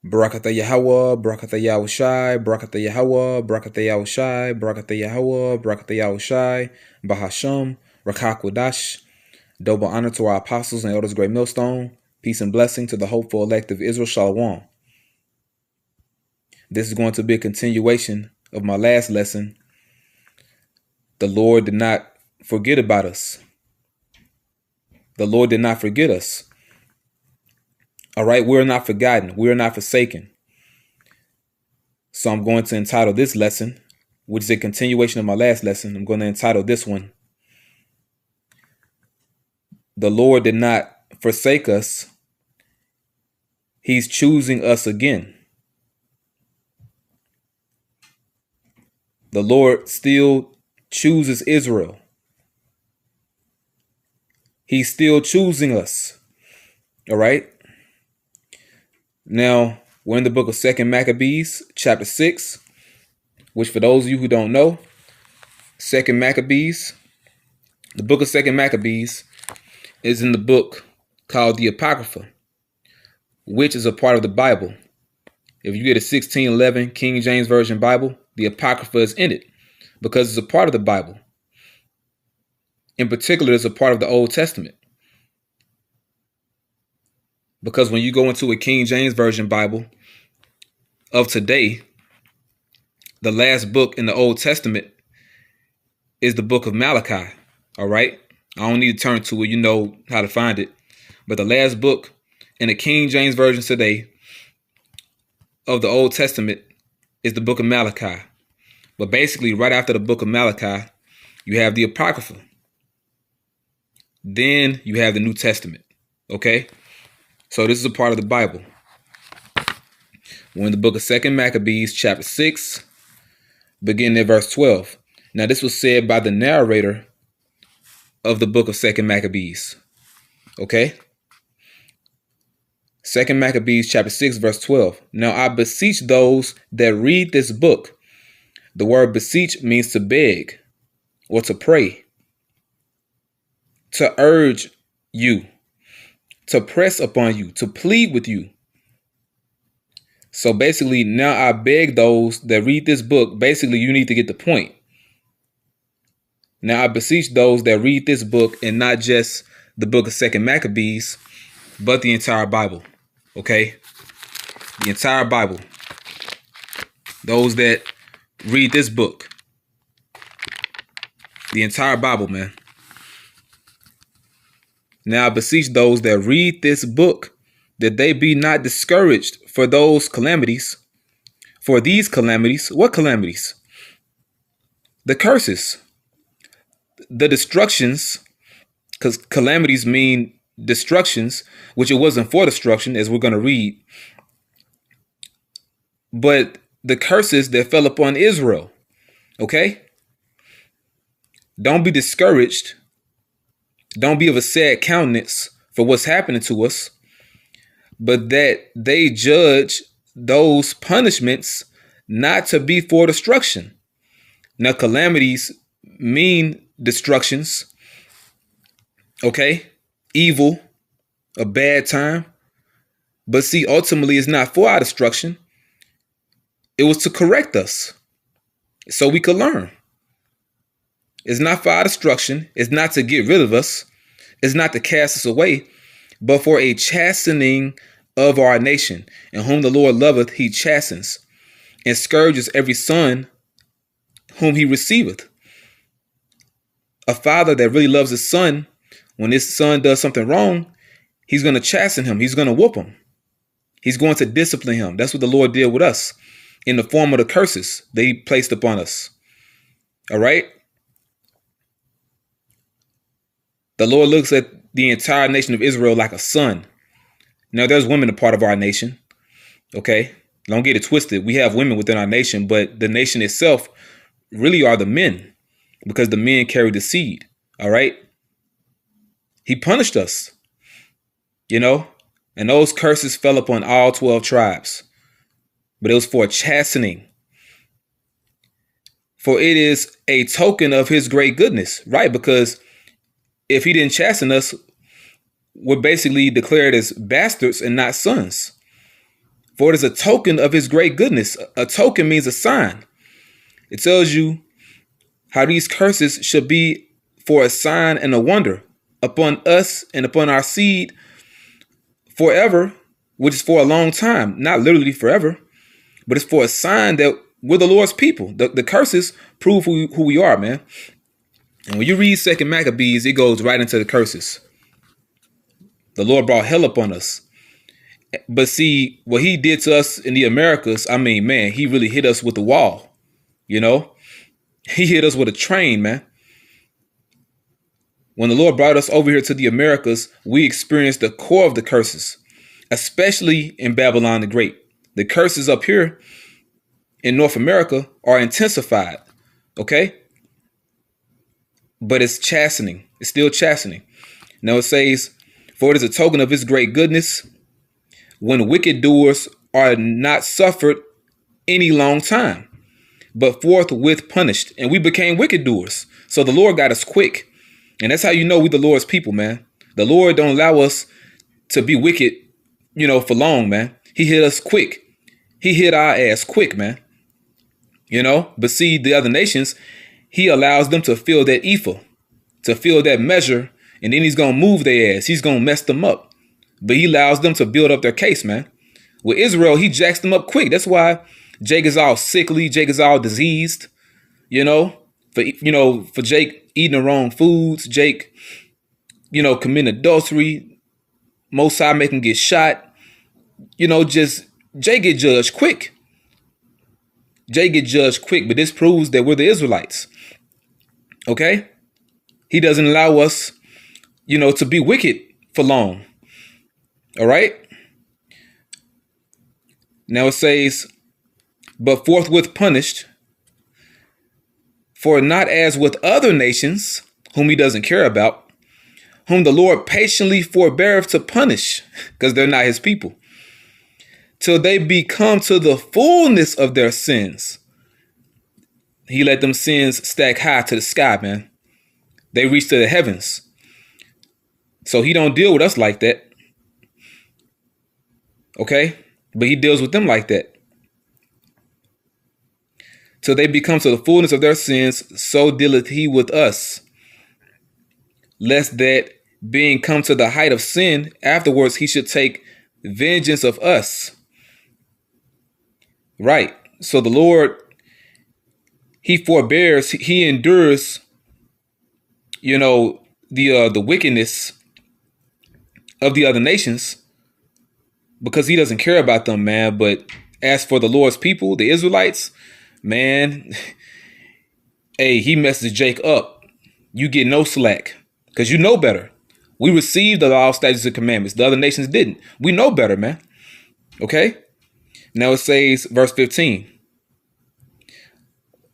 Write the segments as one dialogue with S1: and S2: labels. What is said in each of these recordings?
S1: Barakatha Yahawah, Barakatha YAHAWASHI, Barakatha Yahawah, Barakatha YAHAWASHI, Barakatha Yahawah, Barakatha YAHAWASHI, Bahasham, Rakakwadash. Double honor to our apostles and elders, great millstone. Peace and blessing to the hopeful elect of Israel, Shalom. This is going to be a continuation of my last lesson. The Lord did not forget about us. The Lord did not forget us. All right, we're not forgotten. We're not forsaken. So I'm going to entitle this lesson, which is a continuation of my last lesson. I'm going to entitle this one, The Lord did not forsake us. He's choosing us again. The Lord still chooses Israel. He's still choosing us. All right. Now, we're in the book of 2 Maccabees, chapter 6, which for those of you who don't know, 2 Maccabees, the book of 2 Maccabees is in the book called the Apocrypha, which is a part of the Bible. If you get a 1611 King James Version Bible, the Apocrypha is in it because it's a part of the Bible. In particular, it's a part of the Old Testament. Because when you go into a King James Version Bible of today, the last book in the Old Testament is the book of Malachi. All right. I don't need to turn to it. You know how to find it. But the last book in the King James Version today of the Old Testament is the book of Malachi. But basically, right after the book of Malachi, you have the Apocrypha. Then you have the New Testament. Okay. So this is a part of the Bible. We're in the book of 2 Maccabees, chapter 6, beginning at verse 12. Now, this was said by the narrator of the book of 2 Maccabees. Okay? 2 Maccabees, chapter 6, verse 12. Now, I beseech those that read this book. The word beseech means to beg or to pray, to urge you, to press upon you, to plead with you. So basically, now I beg those that read this book, basically you need to get the point. Now I beseech those that read this book, and not just the book of 2 Maccabees, but the entire Bible. Okay? The entire Bible. Those that read this book. The entire Bible, man. Now I beseech those that read this book that they be not discouraged for those calamities. For these calamities, what calamities? The curses, the destructions, because calamities mean destructions, which it wasn't for destruction, as we're going to read. But the curses that fell upon Israel. Okay? Don't be discouraged. Don't be of a sad countenance for what's happening to us, but that they judge those punishments not to be for destruction. Now, calamities mean destructions, okay? Evil, a bad time. But see, ultimately, it's not for our destruction. It was to correct us so we could learn. It's not for our destruction. It's not to get rid of us. It's not to cast us away, but for a chastening of our nation. And whom the Lord loveth, he chastens, and scourges every son whom he receiveth. A father that really loves his son, when his son does something wrong, he's going to chasten him. He's going to whoop him. He's going to discipline him. That's what the Lord did with us in the form of the curses that he placed upon us. All right. The Lord looks at the entire nation of Israel like a son. Now, there's women a part of our nation. Okay. Don't get it twisted. We have women within our nation, but the nation itself really are the men, because the men carry the seed. All right. He punished us, and those curses fell upon all 12 tribes, but it was for chastening. For it is a token of his great goodness, right? Because if he didn't chasten us, we're basically declared as bastards and not sons. For it is a token of his great goodness. A token means a sign. It tells you how these curses should be for a sign and a wonder upon us and upon our seed forever, which is for a long time, not literally forever, but it's for a sign that we're the Lord's people. The curses prove who we are, man. And when you read 2 Maccabees, it goes right into the curses. The Lord brought hell upon us. But see, what he did to us in the Americas, I mean, man, he really hit us with the wall, you know? He hit us with a train, man. When the Lord brought us over here to the Americas, we experienced the core of the curses, especially in Babylon the Great. The curses up here in North America are intensified, okay? But it's chastening. It's still chastening. Now it says, for it is a token of his great goodness when wicked doers are not suffered any long time, but forthwith punished. And we became wicked doers. So the Lord got us quick. And that's how you know we the Lord's people, man. The Lord don't allow us to be wicked, for long, man. He hit us quick. He hit our ass quick, man. But see, the other nations, he allows them to feel that ephah, to feel that measure, and then he's going to move their ass. He's going to mess them up. But he allows them to build up their case, man. With Israel, he jacks them up quick. That's why Jake is all sickly. Jake is all diseased, for Jake eating the wrong foods. Jake, committing adultery. Mosai make him get shot. Jake get judged quick. Jake get judged quick, but this proves that we're the Israelites. Okay? He doesn't allow us, to be wicked for long. All right? Now it says, but forthwith punished, for not as with other nations, whom he doesn't care about, whom the Lord patiently forbeareth to punish, because they're not his people, till they become to the fullness of their sins. He let them sins stack high to the sky, man. They reach to the heavens. So he don't deal with us like that. Okay? But he deals with them like that. Till they become to the fullness of their sins, so dealeth he with us. Lest that being come to the height of sin, afterwards he should take vengeance of us. Right. So the Lord, he forbears, he endures, the wickedness of the other nations, because he doesn't care about them, man. But as for the Lord's people, the Israelites, man, hey, he messes Jake up. You get no slack, because you know better. We received the law, statutes, and commandments. The other nations didn't. We know better, man. Okay? Now it says, verse 15.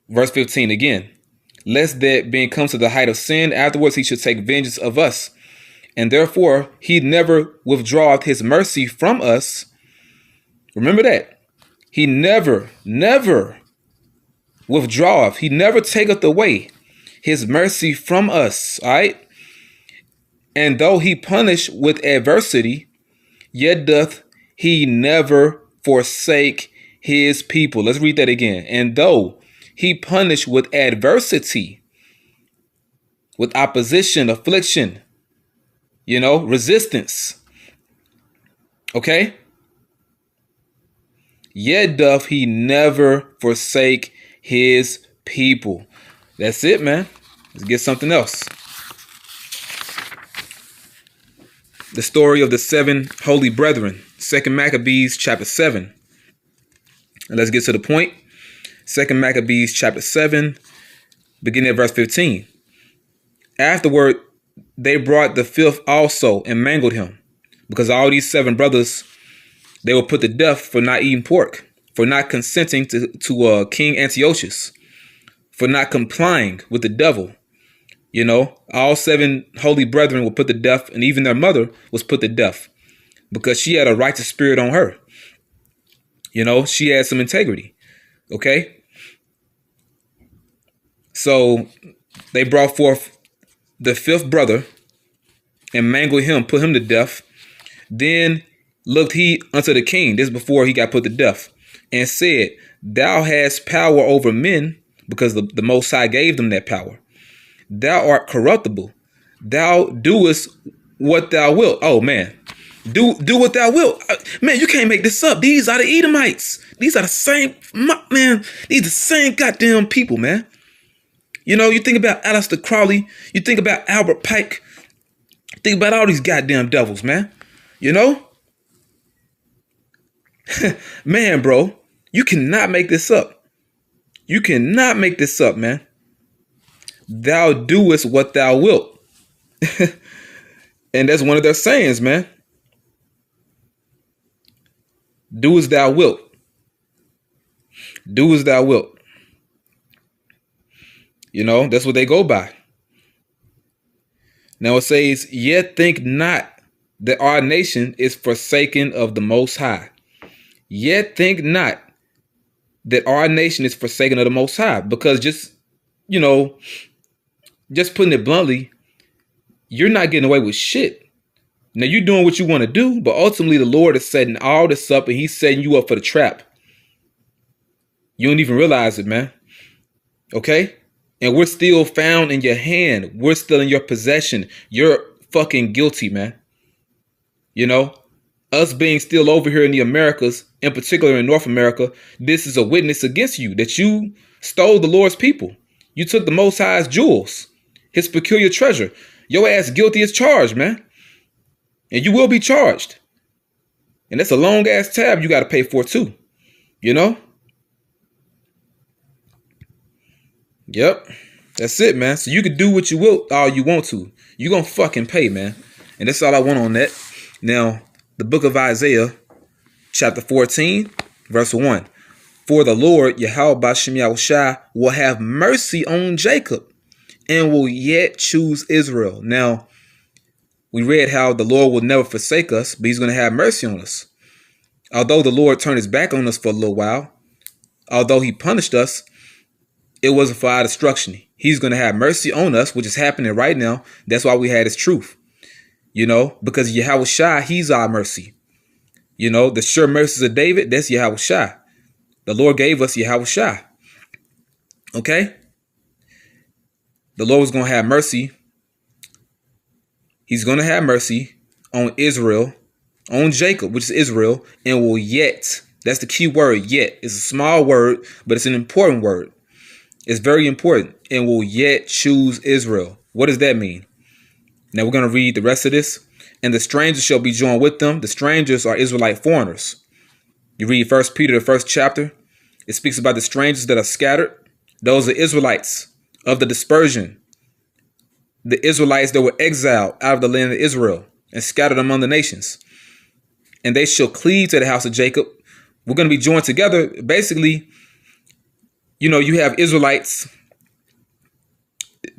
S1: Verse 15 again. Lest that being come to the height of sin, afterwards he should take vengeance of us. And therefore he never withdraweth his mercy from us. Remember that. He never withdraweth. He never taketh away his mercy from us. All right. And though he punish with adversity, yet doth he never forsake his people. Let's read that again. And though he punish with adversity, with opposition, affliction, resistance. Okay? Yet doth he never forsake his people. That's it, man. Let's get something else. The story of the 7 holy brethren. 2 Maccabees chapter 7. And let's get to the point. 2 Maccabees chapter 7, beginning at verse 15. Afterward, they brought the 5th also and mangled him, because all these 7 brothers, they were put to death for not eating pork, for not consenting to King Antiochus, for not complying with the devil. All 7 holy brethren were put to death, and even their mother was put to death because she had a righteous spirit on her. She had some integrity. Okay. So they brought forth the 5th brother and mangled him, put him to death. Then looked he unto the king, this before he got put to death, and said, thou hast power over men, because the Most High gave them that power. Thou art corruptible. Thou doest what thou wilt. Oh, man. Do what thou wilt. Man, you can't make this up. These are the Edomites. These are the same, man. These are the same goddamn people, man. You know, you think about Aleister Crowley. You think about Albert Pike. Think about all these goddamn devils, man. You know? Man, bro. You cannot make this up. You cannot make this up, man. Thou doest what thou wilt. And that's one of their sayings, man. Do as thou wilt. Do as thou wilt. You know, that's what they go by. Now it says, yet think not that our nation is forsaken of the Most High. Yet think not that our nation is forsaken of the Most High. Because just, you know, just putting it bluntly, you're not getting away with shit. Now you're doing what you want to do, but ultimately the Lord is setting all this up and he's setting you up for the trap. You don't even realize it, man. Okay? And we're still found in your hand. We're still in your possession. You're fucking guilty, man. You know, us being still over here in the Americas, in particular in North America, this is a witness against you that you stole the Lord's people. You took the Most High's jewels, his peculiar treasure. Your ass guilty as charged, man. And you will be charged. And that's a long ass tab you got to pay for too. You know? Yep. That's it, man. So you can do what you will, all you want to. You're going to fucking pay, man. And that's all I want on that. Now, the book of Isaiah, chapter 14, verse 1. For the Lord, YAHAWASHI, will have mercy on Jacob and will yet choose Israel. Now, we read how the Lord will never forsake us, but he's going to have mercy on us. Although the Lord turned his back on us for a little while, although he punished us, it wasn't for our destruction. He's going to have mercy on us, which is happening right now. That's why we had his truth. You know, because YAHAWASHI, he's our mercy. You know, the sure mercies of David, that's YAHAWASHI. The Lord gave us YAHAWASHI. Okay? The Lord was going to have mercy. He's going to have mercy on Israel, on Jacob, which is Israel, and will yet. That's the key word, yet. It's a small word, but it's an important word. It's very important. And will yet choose Israel. What does that mean? Now we're going to read the rest of this. And the strangers shall be joined with them. The strangers are Israelite foreigners. You read 1 Peter, the first chapter. It speaks about the strangers that are scattered. Those are Israelites of the dispersion. The Israelites that were exiled out of the land of Israel and scattered among the nations. And they shall cleave to the house of Jacob. We're going to be joined together. Basically, you know, you have Israelites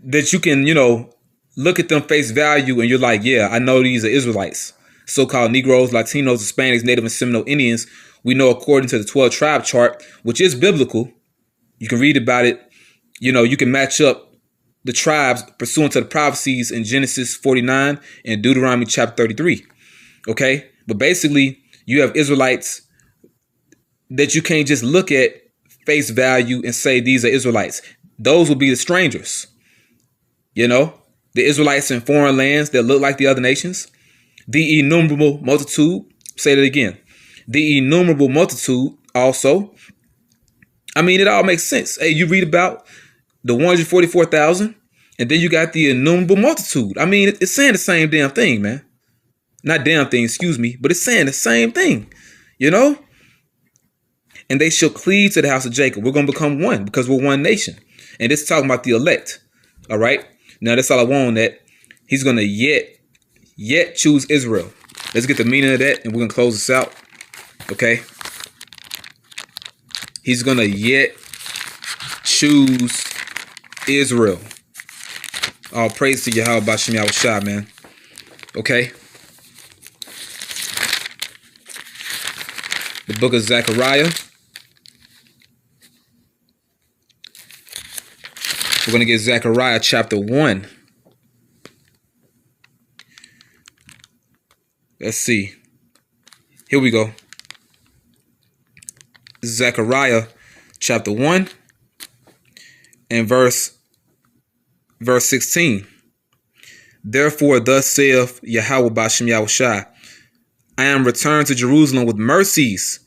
S1: that you can, you know, look at them face value and you're like, yeah, I know these are Israelites. So-called Negroes, Latinos, Hispanics, Native and Seminole Indians. We know according to the 12 tribe chart, which is biblical. You can read about it. You know, you can match up the tribes pursuant to the prophecies in Genesis 49 and Deuteronomy chapter 33. Okay. But basically you have Israelites that you can't just look at face value and say these are Israelites. Those will be the strangers. You know, the Israelites in foreign lands that look like the other nations. The innumerable multitude. Say that again. The innumerable multitude also. I mean, it all makes sense. Hey, you read about the 144,000, and then you got the innumerable multitude. I mean, it's saying the same damn thing, man. Not damn thing, excuse me, but it's saying the same thing, you know? And they shall cleave to the house of Jacob. We're going to become one because we're one nation. And it's talking about the elect, all right? Now, that's all I want on that. He's going to yet choose Israel. Let's get the meaning of that, and we're going to close this out, okay? He's going to yet choose Israel. All praise to YAHAWASHI, man. Okay. The book of Zechariah. We're going to get Zechariah chapter 1. Let's see. Here we go. Zechariah chapter 1 and verse 16. Therefore, thus saith Yahweh Bashem Yahushai, I am returned to Jerusalem with mercies.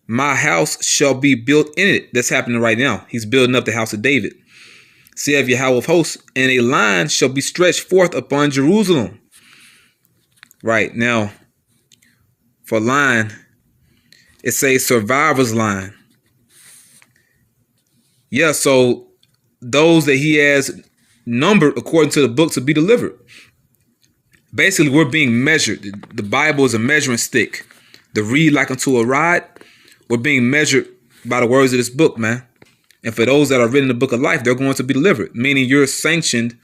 S1: My house shall be built in it. That's happening right now. He's building up the house of David. Saith Yahweh of hosts, and a line shall be stretched forth upon Jerusalem. Right now, for line, it says survivor's line. Yeah, so those that he has numbered according to the book to be delivered. Basically, we're being measured. The Bible is a measuring stick. The reed like unto a rod. We're being measured by the words of this book, man. And for those that are written in the book of life, they're going to be delivered. Meaning you're sanctioned,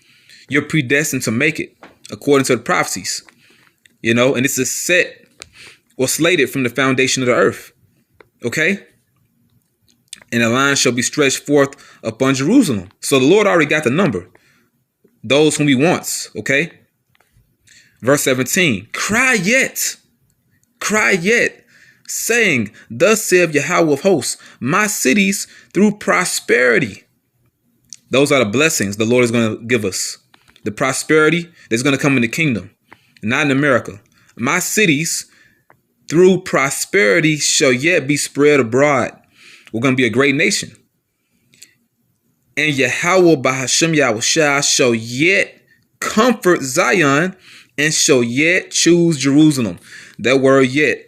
S1: you're predestined to make it according to the prophecies. You know, and this is set or slated from the foundation of the earth. Okay? And a line shall be stretched forth upon Jerusalem. So the Lord already got the number. Those whom he wants. Okay? Verse 17. Cry yet, saying, thus saith Yahweh of hosts, my cities through prosperity. Those are the blessings the Lord is going to give us. The prosperity that's going to come in the kingdom, not in America. My cities through prosperity shall yet be spread abroad. We're going to be a great nation. And Yahweh Bahashem Yahushai shall yet comfort Zion and shall yet choose Jerusalem. That word yet.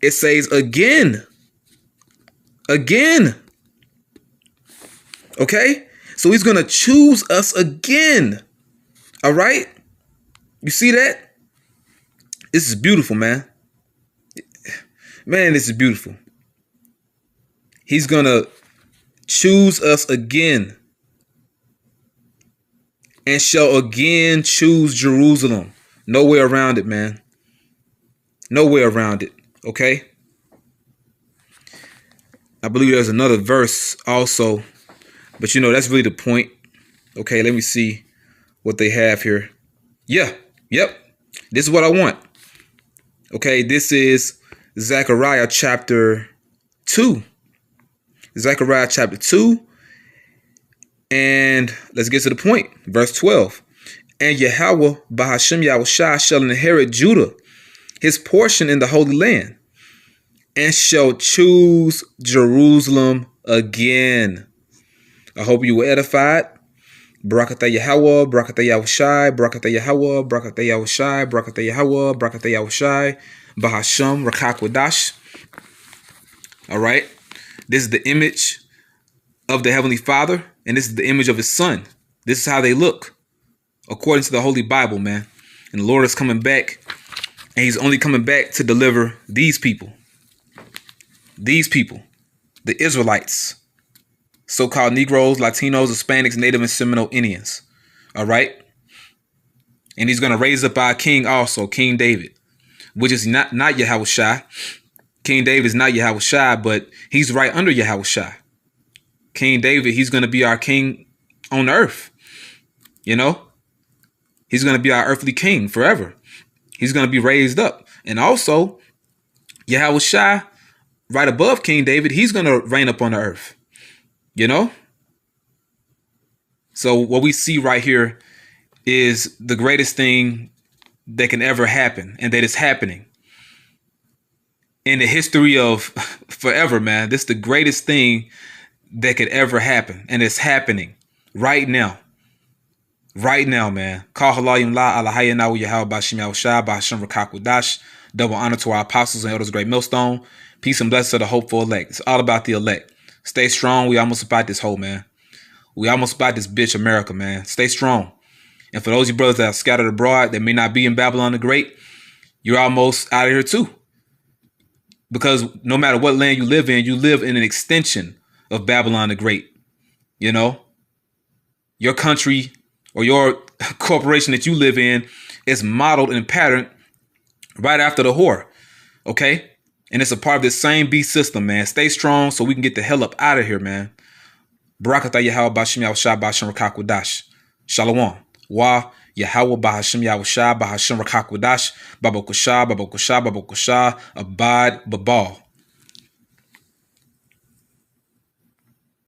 S1: It says again. Again. Okay? So he's going to choose us again. All right? You see that? This is beautiful, man. Man, this is beautiful. He's going to choose us again. And shall again choose Jerusalem. No way around it, man. No way around it. Okay? I believe there's another verse also. But you know, that's really the point. Okay, let me see what they have here. Yeah. Yep. This is what I want. Okay, this is Zechariah chapter 2. Zechariah chapter 2. And let's get to the point. Verse 12. And Yahweh Bahashem Yahushai shall inherit Judah, his portion in the Holy Land, and shall choose Jerusalem again. I hope you were edified. Barakatah Yahweh, Barakatah Yahushai, Barakatah Yahweh, Barakatah Yahushai, Barakatah Yahweh, Barakatah Yahushai, Bahashem Rakakwadash. All right. This is the image of the Heavenly Father, and this is the image of his Son. This is how they look, according to the Holy Bible, man. And the Lord is coming back, and he's only coming back to deliver these people. These people, the Israelites, so-called Negroes, Latinos, Hispanics, Native and Seminole Indians. All right. And he's going to raise up our king also, King David, which is not Yahawashi. King David is not Yahawashi, but he's right under Yahawashi. King David, he's going to be our king on earth. You know, he's going to be our earthly king forever. He's going to be raised up. And also, Yahawashi, right above King David, he's going to reign up on the earth. You know? So what we see right here is the greatest thing that can ever happen, and that is happening in the history of forever, man. This is the greatest thing that could ever happen, and it's happening right now. Right now, man. Double honor to our apostles and elders, great millstone. Peace and blessings to the hopeful elect. It's all about the elect. Stay strong. We almost about this whole, man. We almost about this bitch America, man. Stay strong. And for those of you brothers that are scattered abroad that may not be in Babylon the Great, you're almost out of here too. Because no matter what land you live in an extension of Babylon the Great. You know, your country or your corporation that you live in is modeled and patterned right after the whore. Okay? And it's a part of this same beast system, man. Stay strong so we can get the hell up out of here, man. Barakatah Yahweh Bashem Yahushai Bashem Rakakwadash. Shalom. Wa Yahweh Bahashim Yahushai Bahashim Rakakwadash Babakusha Babakusha Babakusha Abad Babal.